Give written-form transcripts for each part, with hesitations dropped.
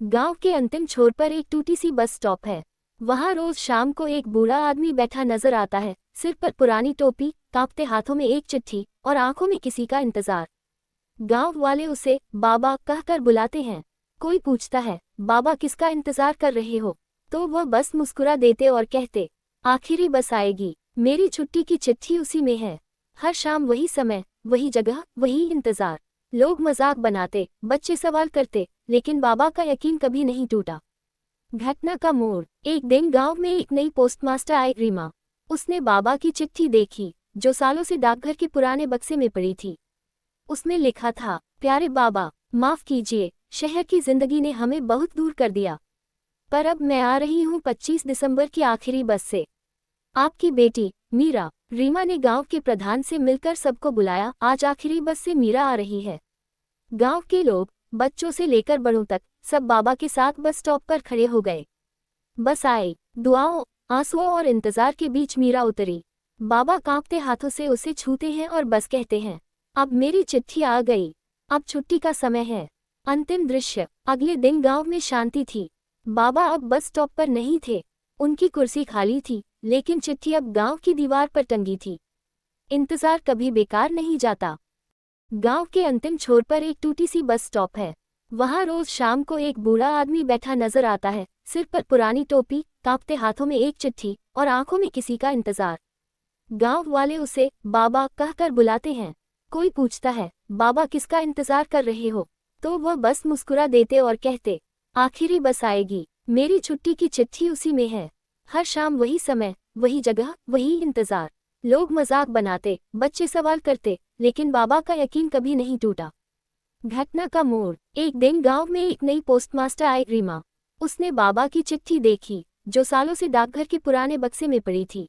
गांव के अंतिम छोर पर एक टूटी सी बस स्टॉप है। वहां रोज शाम को एक बूढ़ा आदमी बैठा नजर आता है, सिर पर पुरानी टोपी, कांपते हाथों में एक चिट्ठी और आंखों में किसी का इंतजार। गांव वाले उसे बाबा कहकर बुलाते हैं। कोई पूछता है, बाबा किसका इंतजार कर रहे हो? तो वह बस मुस्कुरा देते और कहते, आखिरी बस आएगी, मेरी छुट्टी की चिट्ठी उसी में है। हर शाम वही समय, वही जगह, वही इंतजार। लोग मजाक बनाते, बच्चे सवाल करते, लेकिन बाबा का यकीन कभी नहीं टूटा। घटना का मोड़। एक दिन गांव में एक नई पोस्टमास्टर आई, रीमा। उसने बाबा की चिट्ठी देखी, जो सालों से डाकघर के पुराने बक्से में पड़ी थी। उसमें लिखा था, प्यारे बाबा, माफ कीजिए, शहर की जिंदगी ने हमें बहुत दूर कर दिया, पर अब मैं आ रही हूँ 25 दिसंबर की आखिरी बस से। आपकी बेटी मीरा। रीमा ने गांव के प्रधान से मिलकर सबको बुलाया। आज आखिरी बस से मीरा आ रही है। गांव के लोग, बच्चों से लेकर बड़ों तक, सब बाबा के साथ बस स्टॉप पर खड़े हो गए। बस आई। दुआओं, आंसुओं और इंतजार के बीच मीरा उतरी। बाबा कांपते हाथों से उसे छूते हैं और बस कहते हैं, अब मेरी चिट्ठी आ गई, अब छुट्टी का समय है। अंतिम दृश्य। अगले दिन गांव में शांति थी। बाबा अब बस स्टॉप पर नहीं थे। उनकी कुर्सी खाली थी, लेकिन चिट्ठी अब गांव की दीवार पर टंगी थी। इंतजार कभी बेकार नहीं जाता। गांव के अंतिम छोर पर एक टूटी सी बस स्टॉप है। वहां रोज शाम को एक बूढ़ा आदमी बैठा नजर आता है, सिर पर पुरानी टोपी, कांपते हाथों में एक चिट्ठी और आंखों में किसी का इंतजार। गांव वाले उसे बाबा कहकर बुलाते हैं। कोई पूछता है, बाबा किसका इंतजार कर रहे हो? तो वह बस मुस्कुरा देते और कहते, आखिरी बस आएगी, मेरी छुट्टी की चिट्ठी उसी में है। हर शाम वही समय, वही जगह, वही इंतजार। लोग मजाक बनाते, बच्चे सवाल करते, लेकिन बाबा का यकीन कभी नहीं टूटा। घटना का मोड़। एक दिन गांव में एक नई पोस्टमास्टर आई, रीमा। उसने बाबा की चिट्ठी देखी, जो सालों से डाकघर के पुराने बक्से में पड़ी थी।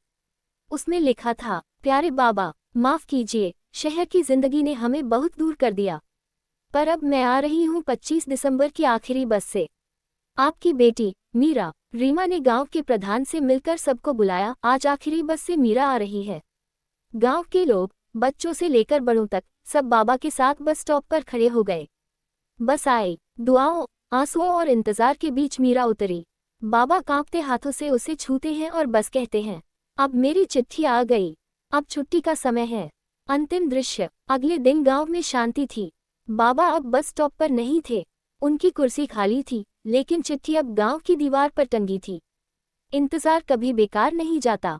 उसमें लिखा था, प्यारे बाबा, माफ कीजिए, शहर की जिंदगी ने हमें बहुत दूर कर दिया, पर अब मैं आ रही हूँ 25 दिसंबर की आखिरी बस से। आपकी बेटी मीरा। रीमा ने गांव के प्रधान से मिलकर सबको बुलाया। आज आखिरी बस से मीरा आ रही है। गांव के लोग, बच्चों से लेकर बड़ों तक, सब बाबा के साथ बस स्टॉप पर खड़े हो गए। बस आई। दुआओं, आंसुओं और इंतजार के बीच मीरा उतरी। बाबा कांपते हाथों से उसे छूते हैं और बस कहते हैं, अब मेरी चिट्ठी आ गई, अब छुट्टी का समय है। अंतिम दृश्य। अगले दिन गांव में शांति थी। बाबा अब बस स्टॉप पर नहीं थे। उनकी कुर्सी खाली थी, लेकिन चिट्ठी अब गांव की दीवार पर टंगी थी। इंतजार कभी बेकार नहीं जाता।